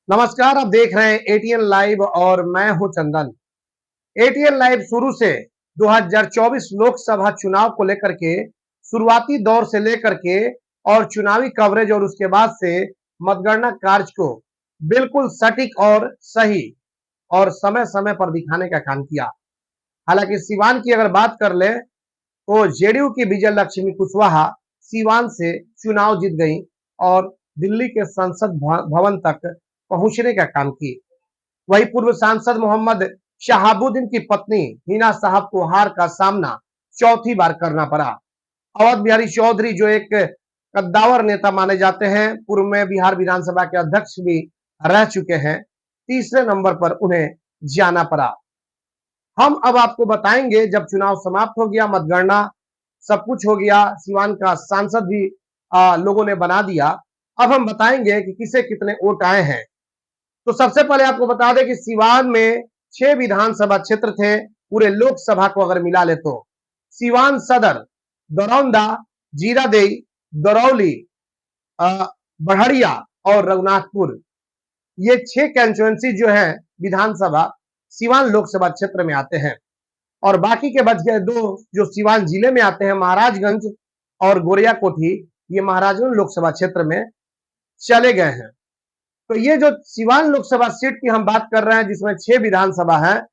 नमस्कार, आप देख रहे हैं एटीएन लाइव और मैं हूं चंदन। एटीएन लाइव शुरू से 2024 लोकसभा चुनाव को लेकर के शुरुआती दौर से लेकर के और चुनावी कवरेज और उसके बाद से मतगणना कार्य को बिल्कुल सटीक और सही और समय-समय पर दिखाने का काम किया। हालांकि सिवान की अगर बात कर ले तो जेडीयू की विजय लक्ष्मी कुशवाहा सिवान से चुनाव जीत गई और दिल्ली के संसद भवन तक पहुंचने का काम की। वही पूर्व सांसद मोहम्मद शहाबुद्दीन की पत्नी हिना साहब को हार का सामना चौथी बार करना पड़ा। अवध बिहारी चौधरी जो एक कद्दावर नेता माने जाते हैं, पूर्व में बिहार विधानसभा के अध्यक्ष भी रह चुके हैं, तीसरे नंबर पर उन्हें जाना पड़ा। हम अब आपको बताएंगे जब चुनाव समाप्त हो गया, मतगणना सब कुछ हो गया, सिवान का सांसद भी लोगों ने बना दिया। अब हम बताएंगे कि किसे कितने वोट आए हैं। तो सबसे पहले आपको बता दें कि सिवान में 6 विधानसभा क्षेत्र थे। पूरे लोकसभा को अगर मिला ले तो सिवान सदर, दरौंदा, जीरादेई, दरौली, बढ़िया और रघुनाथपुर, ये 6 कंस्टिट्यूएंसी जो है विधानसभा सिवान लोकसभा क्षेत्र में आते हैं। और बाकी के बच गए 2 जो सिवान जिले में आते हैं, महाराजगंज और गोरिया कोठी, ये महाराजगंज लोकसभा क्षेत्र में चले गए हैं। तो ये जो सिवान लोकसभा सीट की हम बात कर रहे हैं जिसमें 6 विधानसभा है,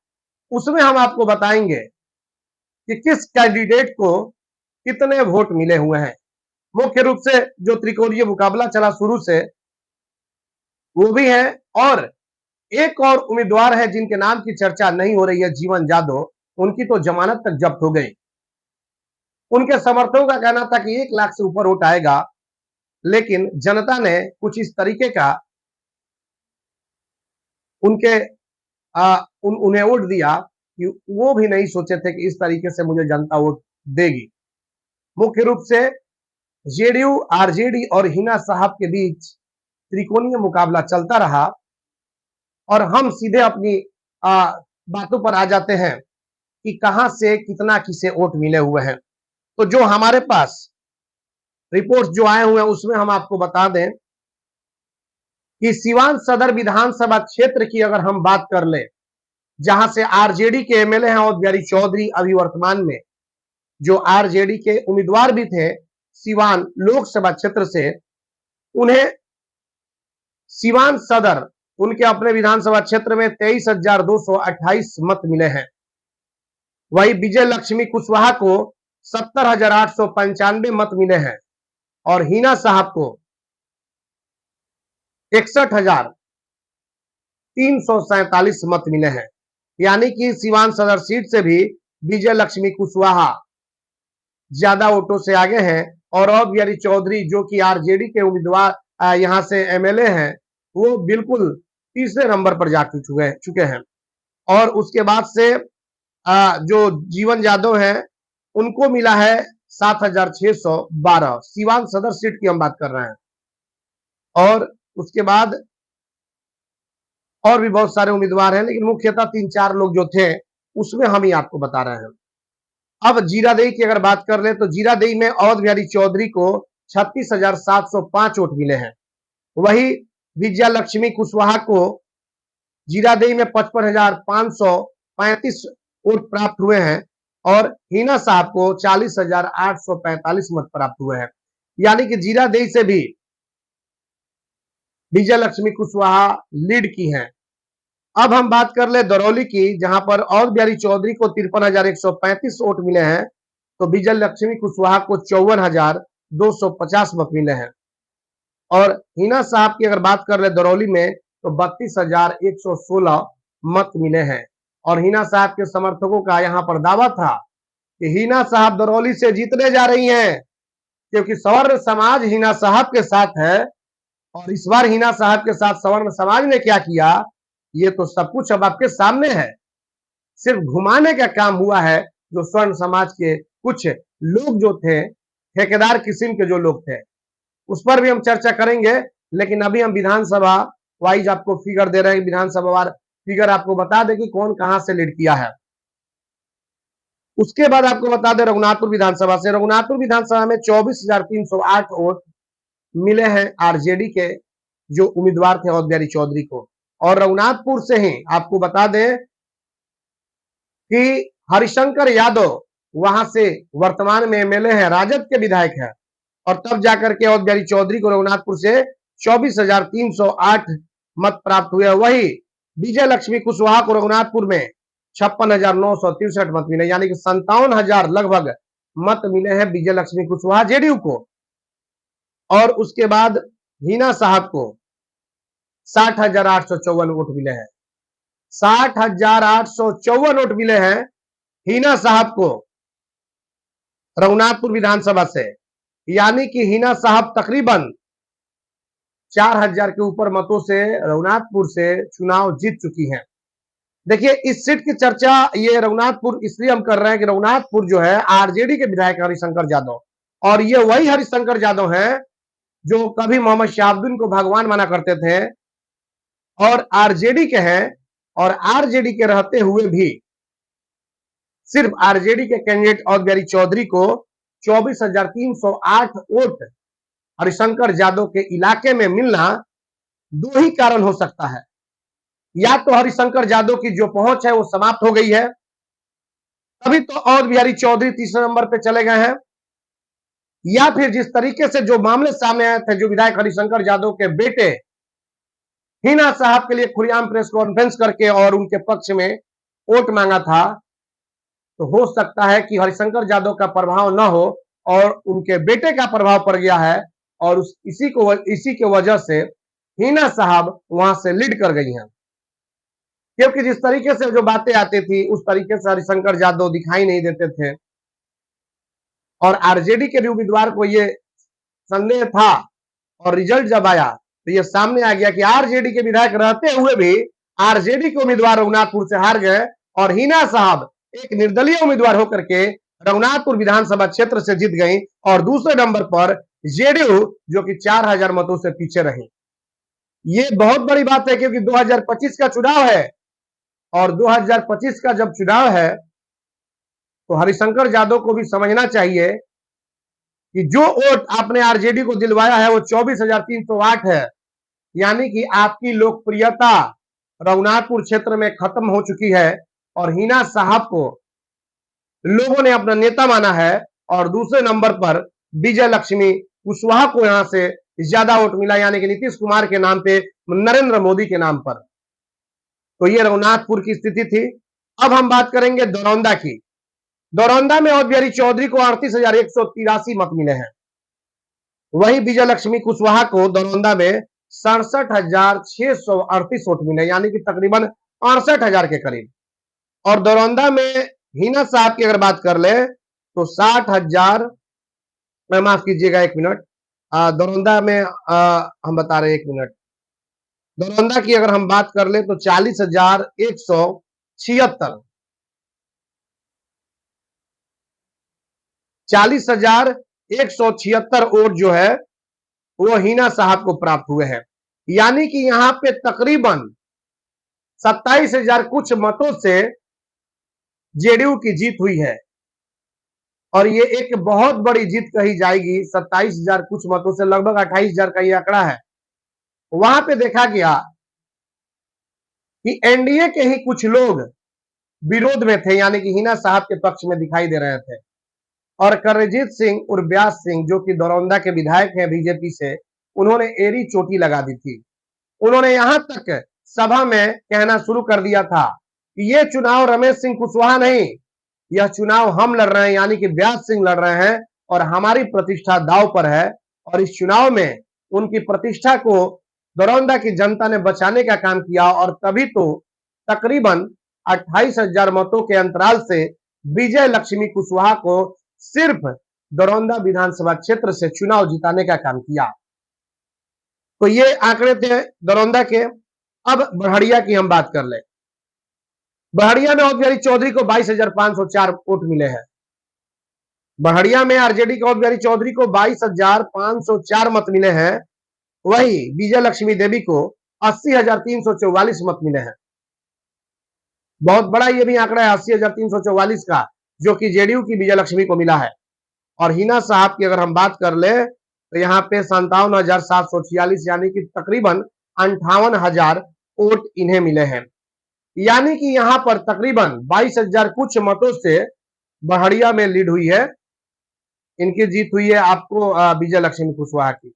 उसमें हम आपको बताएंगे कि किस कैंडिडेट को कितने वोट मिले हुए हैं। मुख्य रूप से जो त्रिकोणीय मुकाबला चला शुरू से, वो भी है। और एक और उम्मीदवार है जिनके नाम की चर्चा नहीं हो रही है, जीवन जादव, उनकी तो जमानत तक जब्त हो गई। उनके समर्थकों का कहना था कि 1 लाख से ऊपर वोट आएगा, लेकिन जनता ने कुछ इस तरीके का उनके उन्हें वोट दिया कि वो भी नहीं सोचे थे कि इस तरीके से मुझे जनता वोट देगी। मुख्य रूप से जेडीयू, आरजेडी और हिना साहब के बीच त्रिकोणीय मुकाबला चलता रहा। और हम सीधे अपनी बातों पर आ जाते हैं कि कहां से कितना किसे वोट मिले हुए हैं। तो जो हमारे पास रिपोर्ट जो आए हुए हैं उसमें हम आपको बता दें कि सिवान सदर विधानसभा क्षेत्र की अगर हम बात कर ले, जहां से आरजेडी के एमएलए हैं अवध बिहारी चौधरी, अभी वर्तमान में जो आरजेडी के उम्मीदवार भी थे सिवान लोकसभा क्षेत्र से, उन्हें सिवान सदर उनके अपने विधानसभा क्षेत्र में 23,228 मत मिले हैं। वही विजय लक्ष्मी कुशवाहा को 70,895 मत मिले हैं और हिना साहब को 61,347 मत मिले हैं। यानी कि सिवान सदर सीट से भी विजय लक्ष्मी कुशवाहा ज्यादा वोटों से आगे हैं और अवध बिहारी चौधरी जो कि आरजेडी के उम्मीदवार यहां से एमएलए हैं, वो बिल्कुल तीसरे नंबर पर जा चुके हैं। और उसके बाद से जो जीवन यादव है उनको मिला है 7,612। सिवान सदर सीट की हम बात कर रहे हैं। और उसके बाद और भी बहुत सारे उम्मीदवार हैं, लेकिन मुख्यतः 3-4 लोग जो थे उसमें हम ही आपको बता रहे हैं। अब जीरादेई की अगर बात कर ले तो जीरादेई में अवध बिहारी चौधरी को 36,705 वोट मिले हैं। वही विजया लक्ष्मी कुशवाहा को जीरादेई में 55,535 वोट प्राप्त हुए हैं और हिना साहब को 40,845 मत प्राप्त हुए हैं। यानी कि जीरादेई से भी विजय लक्ष्मी कुशवाहा लीड की हैं। अब हम बात कर ले दरौली की, जहां पर अवध बिहारी चौधरी को 53,135 वोट मिले हैं, तो विजय लक्ष्मी कुशवाहा को 54,250 मत मिले हैं। और हिना साहब की अगर बात कर ले दरौली में तो 32,116 मत मिले हैं। और हिना साहब के समर्थकों का यहां पर दावा था कि हिना साहब दरौली से जीतने जा रही हैं, क्योंकि सवर्ण समाज हिना साहब के साथ है। और इस बार हिना साहब के साथ सवर्ण समाज ने क्या किया, ये तो सब कुछ अब आपके सामने है। सिर्फ घुमाने का काम हुआ है। जो स्वर्ण समाज के कुछ लोग जो थे, ठेकेदार किस्म के जो लोग थे, उस पर भी हम चर्चा करेंगे। लेकिन अभी हम विधानसभा वाइज आपको फिगर दे रहे हैं, विधानसभा वार फिगर आपको बता दें कि कौन कहां से लीड किया है। उसके बाद आपको बता दें रघुनाथपुर विधानसभा से, रघुनाथपुर विधानसभा में 24,308 वोट मिले हैं आरजेडी के जो उम्मीदवार थे अवध बिहारी चौधरी को। और रघुनाथपुर से ही आपको बता दें कि हरिशंकर यादव वहां से वर्तमान में एमएलए हैं, राजद के विधायक हैं, और तब जाकर के अवध बिहारी चौधरी को रघुनाथपुर से 24,308 मत प्राप्त हुए। वही विजय लक्ष्मी कुशवाहा को रघुनाथपुर में 56,963 मत मिले, यानी कि 57,000 लगभग मत मिले हैं विजय लक्ष्मी कुशवाहा जेडीयू को। और उसके बाद हिना साहब को 60,854 वोट मिले हैं। 60,854 वोट मिले हैं हिना साहब को रघुनाथपुर विधानसभा से, यानी कि हिना साहब तकरीबन 4,000 के ऊपर मतों से रघुनाथपुर से चुनाव जीत चुकी हैं। देखिए, इस सीट की चर्चा ये रघुनाथपुर इसलिए हम कर रहे हैं कि रघुनाथपुर जो है आरजेडी के विधायक हरिशंकर यादव, और ये वही हरिशंकर यादव हैं जो कभी मोहम्मद शहाबुद्दीन को भगवान माना करते थे और आरजेडी के हैं, और आरजेडी के रहते हुए भी सिर्फ आरजेडी के कैंडिडेट अवध बिहारी चौधरी को 24,308 वोट हरिशंकर यादव के इलाके में मिलना दो ही कारण हो सकता है। या तो हरिशंकर यादव की जो पहुंच है वो समाप्त हो गई है, तभी तो अवध बिहारी चौधरी तीसरे नंबर पे चले गए हैं, या फिर जिस तरीके से जो मामले सामने आए थे, जो विधायक हरिशंकर यादव के बेटे हिना साहब के लिए खुलेआम प्रेस कॉन्फ्रेंस करके और उनके पक्ष में वोट मांगा था, तो हो सकता है कि हरिशंकर यादव का प्रभाव न हो और उनके बेटे का प्रभाव पड़ गया है, और इसी के वजह से हिना साहब वहां से लीड कर गई हैं। क्योंकि जिस तरीके से जो बातें आती थी उस तरीके से हरिशंकर यादव दिखाई नहीं देते थे, और आरजेडी के भी उम्मीदवार को ये संदेह था, और रिजल्ट जब आया तो ये सामने आ गया कि आरजेडी के विधायक रहते हुए भी आरजेडी के उम्मीदवार रघुनाथपुर से हार गए, और हिना साहब एक निर्दलीय उम्मीदवार होकर के रघुनाथपुर विधानसभा क्षेत्र से जीत गई, और दूसरे नंबर पर जेडीयू जो कि 4,000 मतों से पीछे रही। ये बहुत बड़ी बात है, क्योंकि 2025 का चुनाव है, और 2025 का जब चुनाव है तो हरिशंकर यादव को भी समझना चाहिए कि जो वोट आपने आरजेडी को दिलवाया है वो 24,308 है, यानी कि आपकी लोकप्रियता रघुनाथपुर क्षेत्र में खत्म हो चुकी है, और हिना साहब को लोगों ने अपना नेता माना है, और दूसरे नंबर पर विजय लक्ष्मी कुशवाहा को यहां से ज्यादा वोट मिला, यानी कि नीतीश कुमार के नाम पे, नरेंद्र मोदी के नाम पर। तो ये रघुनाथपुर की स्थिति थी। अब हम बात करेंगे दरौंदा की। दरौंदा में अवध बिहारी चौधरी को 38,183 मत मिले हैं। वही विजय लक्ष्मी कुशवाहा को दरौंदा में 67,638 वोट मिले, यानी कि तकरीबन 68,000 के करीब। और दरौंदा में हिना साहब की अगर बात कर ले तो 60,000, माफ कीजिएगा 1 मिनट, दरौंदा में हम बता रहे हैं 1 मिनट, दरौंदा की अगर हम बात कर ले तो 40,176 40,176 वोट जो है वो हिना साहब को प्राप्त हुए हैं, यानी कि यहां पे तकरीबन 27,000 कुछ मतों से जेडीयू की जीत हुई है, और ये एक बहुत बड़ी जीत कही जाएगी। 27,000 कुछ मतों से लगभग 28,000 का ये आंकड़ा है। वहां पे देखा गया कि एनडीए के ही कुछ लोग विरोध में थे, यानी कि हिना साहब के पक्ष में दिखाई दे रहे थे, और करणजीत सिंह और व्यास सिंह जो कि दरौंदा के विधायक हैं बीजेपी से, उन्होंने एड़ी चोटी लगा दी थी। उन्होंने यहां तक सभा में कहना शुरू कर दिया था कि ये चुनाव रमेश सिंह कुशवाहा नहीं, यह चुनाव हम लड़ रहे हैं, यानी कि व्यास सिंह लड़ रहे हैं, और हमारी प्रतिष्ठा दांव पर है। और इस चुनाव में उनकी प्रतिष्ठा को दरौंदा की जनता ने बचाने का काम किया, और तभी तो तकरीबन 28,000 मतों के अंतराल से विजय लक्ष्मी कुशवाहा को सिर्फ दरौंदा विधानसभा क्षेत्र से चुनाव जिताने का काम किया। तो ये आंकड़े थे दरौंदा के। अब बड़हरिया की हम बात कर ले। बड़हरिया में अवध बिहारी चौधरी को 22,504 वोट मिले हैं। बड़हरिया में आरजेडी के अवध बिहारी चौधरी को 22,504 मत मिले हैं। वही विजय लक्ष्मी देवी को 80,344 मत मिले हैं। बहुत बड़ा ये भी आंकड़ा है 80,344 का, जो कि जेडीयू की विजय लक्ष्मी को मिला है। और हिना साहब की अगर हम बात कर ले तो यहाँ पे 57,746 यानी कि तकरीबन 58,000 वोट इन्हें मिले हैं। यानी कि यहाँ पर तकरीबन 22,000 कुछ मतों से बहड़िया में लीड हुई है। इनकी जीत हुई है आपको विजय लक्ष्मी कुशवाहा की।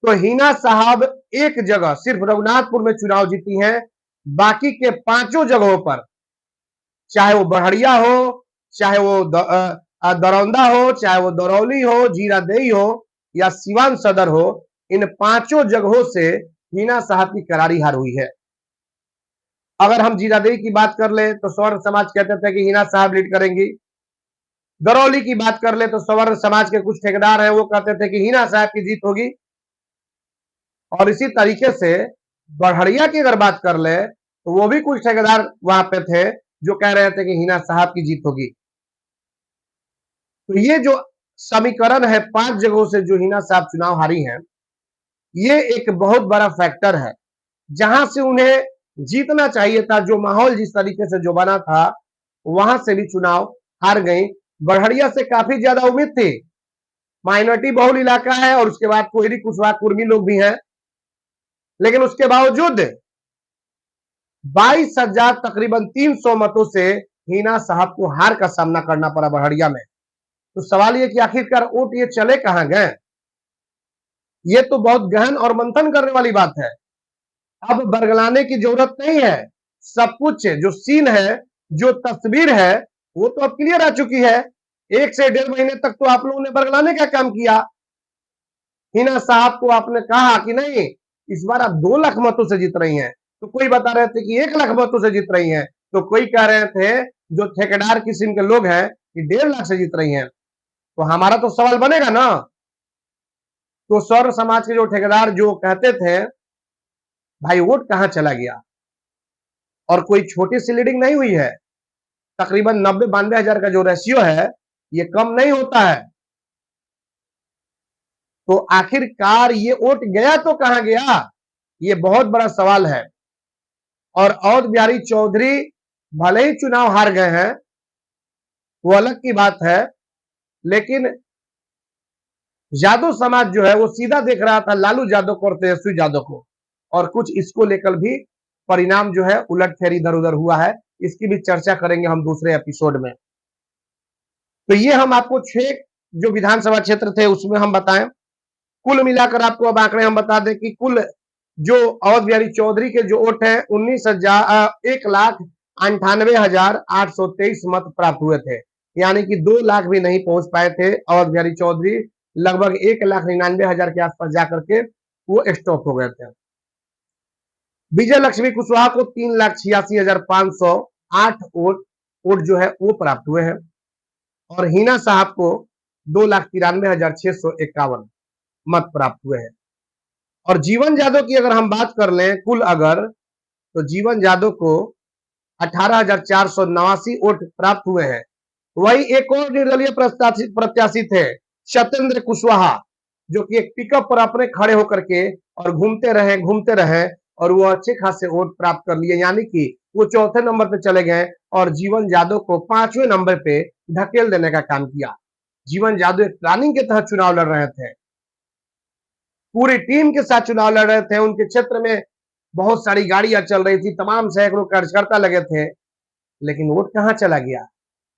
तो हिना साहब एक जगह सिर्फ रघुनाथपुर में चुनाव जीती हैं, बाकी के 5 जगहों पर, चाहे वो बहड़िया हो, चाहे वो दरौंदा हो, चाहे वो दरौली हो, जीरादेई हो या सिवान सदर हो, इन 5 जगहों से हिना साहब की करारी हार हुई है। अगर हम जीरादेई की बात कर ले तो सवर्ण समाज कहते थे कि हिना साहब लीड करेंगी। दरौली की बात कर ले तो सवर्ण समाज के कुछ ठेकेदार हैं, वो कहते थे कि हिना साहब की जीत होगी। और इसी तरीके से बड़हड़िया की अगर बात कर ले तो वो भी कुछ ठेकेदार वहां पे थे जो कह रहे थे कि हिना साहब की जीत होगी। तो ये जो समीकरण है 5 जगहों से जो हिना साहब चुनाव हारी हैं, ये एक बहुत बड़ा फैक्टर है। जहां से उन्हें जीतना चाहिए था, जो माहौल जिस तरीके से जो बना था, वहां से भी चुनाव हार गई। बड़हड़िया से काफी ज्यादा उम्मीद थी, माइनॉरिटी बहुल इलाका है और उसके बाद कोयरी कुशवाहा कुर्मी लोग भी हैं, लेकिन उसके बावजूद 22,000 तकरीबन 300 मतों से हिना साहब को हार का सामना करना पड़ा बड़हड़िया में। तो सवाल ये कि आखिरकार वोट ये चले कहां गए? ये तो बहुत गहन और मंथन करने वाली बात है। अब बरगलाने की जरूरत नहीं है, सब कुछ जो सीन है, जो तस्वीर है, वो तो अब क्लियर आ चुकी है। 1 से 1.5 महीने तक तो आप लोगों ने बरगलाने का काम किया। हिना साहब को आपने कहा कि नहीं, इस बार आप 2 लाख मतों से जीत रही हैं, तो कोई बता रहे थे कि 1 लाख मतों से जीत रही हैं, तो कोई कह रहे थे जो ठेकेदार किस्म के लोग हैं कि 1.5 लाख से जीत रही हैं। तो हमारा तो सवाल बनेगा ना। तो सौर समाज के जो ठेकेदार जो कहते थे भाई वोट कहां चला गया, और कोई छोटी सी लीडिंग नहीं हुई है, तकरीबन 90-92 हजार का जो रेशियो है ये कम नहीं होता है। तो आखिरकार ये वोट गया तो कहां गया, ये बहुत बड़ा सवाल है। और अवध बिहारी चौधरी भले ही चुनाव हार गए हैं, वो अलग की बात है, लेकिन यादव समाज जो है वो सीधा देख रहा था लालू यादव को और तेजस्वी यादव को, और कुछ इसको लेकर भी परिणाम जो है उलट फेर इधर उधर हुआ है। इसकी भी चर्चा करेंगे हम दूसरे एपिसोड में। तो ये हम आपको 6 जो विधानसभा क्षेत्र थे उसमें हम बताएं। कुल मिलाकर आपको अब आंकड़े हम बता दें कि कुल जो अवध बिहारी चौधरी के जो वोट है 1,98,823 मत प्राप्त हुए थे, यानी कि 2 लाख भी नहीं पहुंच पाए थे अवध बिहारी चौधरी। लगभग 1,99,000 के आसपास जाकर के वो स्टॉप हो गए थे। विजय लक्ष्मी कुशवाहा को 3,86,508 वोट जो है वो प्राप्त हुए हैं, और हिना साहब को 2,93,651 मत प्राप्त हुए हैं। और जीवन यादव की अगर हम बात कर लें कुल अगर, तो जीवन यादव को 18,489 वोट प्राप्त हुए हैं। वही एक और निर्दलीय प्रत्याशी थे सत्येंद्र कुशवाहा, जो कि एक पिकअप पर अपने खड़े होकर के और घूमते रहे और वो अच्छे खासे वोट प्राप्त कर लिए, यानी कि वो चौथे नंबर पे चले गए और जीवन यादव को 5वें नंबर पे ढकेल देने का काम किया। जीवन यादव एक प्लानिंग के तहत चुनाव लड़ रहे थे, पूरी टीम के साथ चुनाव लड़ रहे थे। उनके क्षेत्र में बहुत सारी गाड़ियां चल रही थी, तमाम सैकड़ों कार्यकर्ता लगे थे, लेकिन वोट कहां चला गया,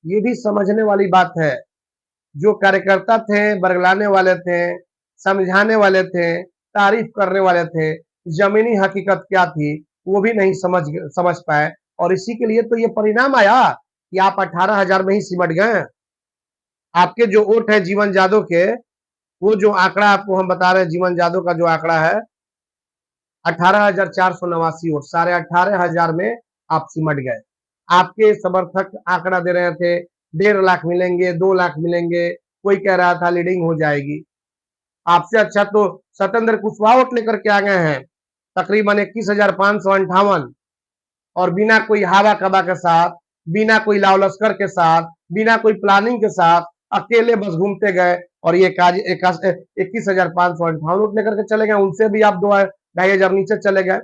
ये भी समझने वाली बात है। जो कार्यकर्ता थे, बरगलाने वाले थे, समझाने वाले थे, तारीफ करने वाले थे, जमीनी हकीकत क्या थी वो भी नहीं समझ पाए, और इसी के लिए तो ये परिणाम आया कि आप 18,000 में ही सिमट गए। आपके जो वोट है जीवन यादव के, वो जो आंकड़ा आपको हम बता रहे हैं, जीवन यादव का जो आंकड़ा है 18,489 वोट, 18,500 में आप सिमट गए। आपके समर्थक आंकड़ा दे रहे थे 1.5 लाख मिलेंगे, 2 लाख मिलेंगे, कोई कह रहा था लीडिंग हो जाएगी। आपसे अच्छा तो सत्येंद्र कुशवाहा वोट लेकर के आ गए हैं, तकरीबन 21,558, और बिना कोई हवा कबा के साथ, बिना कोई लाव लश्कर के साथ, बिना कोई प्लानिंग के साथ अकेले बस घूमते गए और ये 21,558 वोट लेकर के चले गए। उनसे भी आप 2,500 नीचे चले गए।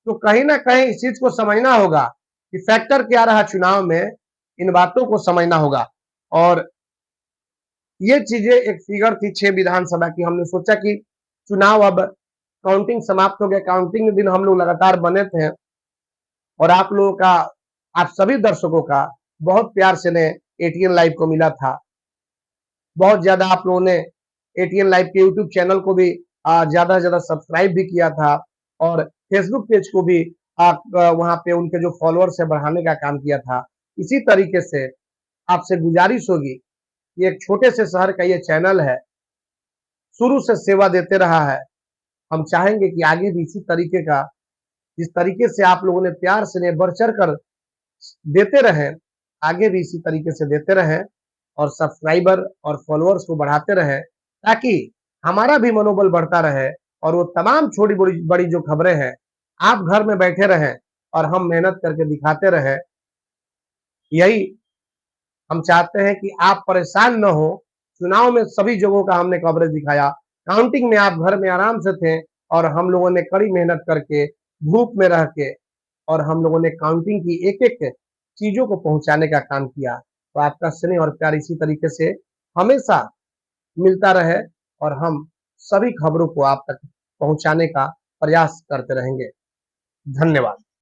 तो कहीं ना कहीं इस चीज को समझना होगा कि फैक्टर क्या रहा चुनाव में, इन बातों को समझना होगा। और ये चीजें एक फिगर थी 6 विधानसभा की। हमने सोचा कि चुनाव अब काउंटिंग समाप्त हो गया, काउंटिंग के दिन हम लोग लगातार बने थे और आप लोगों का, आप सभी दर्शकों का बहुत प्यार से ने एटीएन लाइव को मिला था। बहुत ज्यादा आप लोगों ने एटीएन लाइव के यूट्यूब चैनल को भी ज्यादा से ज्यादा सब्सक्राइब भी किया था और फेसबुक पेज को भी वहां पे उनके जो फॉलोअर्स है बढ़ाने का काम किया था। इसी तरीके से आपसे गुजारिश होगी कि एक छोटे से शहर का ये चैनल है, शुरू से सेवा देते रहा है। हम चाहेंगे कि आगे भी इसी तरीके का, जिस तरीके से आप लोगों ने प्यार से बढ़ चढ़ कर देते रहें, आगे भी इसी तरीके से देते रहें और सब्सक्राइबर और फॉलोअर्स को बढ़ाते रहें, ताकि हमारा भी मनोबल बढ़ता रहे और वो तमाम छोटी बड़ी बड़ी जो खबरें हैं, आप घर में बैठे रहें और हम मेहनत करके दिखाते रहें। यही हम चाहते हैं कि आप परेशान न हो। चुनाव में सभी जगहों का हमने कवरेज दिखाया। काउंटिंग में आप घर में आराम से थे और हम लोगों ने कड़ी मेहनत करके, धूप में रह के, और हम लोगों ने काउंटिंग की एक-एक चीज़ों को पहुँचाने का काम किया। तो आपका स्नेह और प्यार इसी तरीके से हमेशा मिलता रहे और हम सभी खबरों को आप तक पहुँचाने का प्रयास करते रहेंगे। धन्यवाद।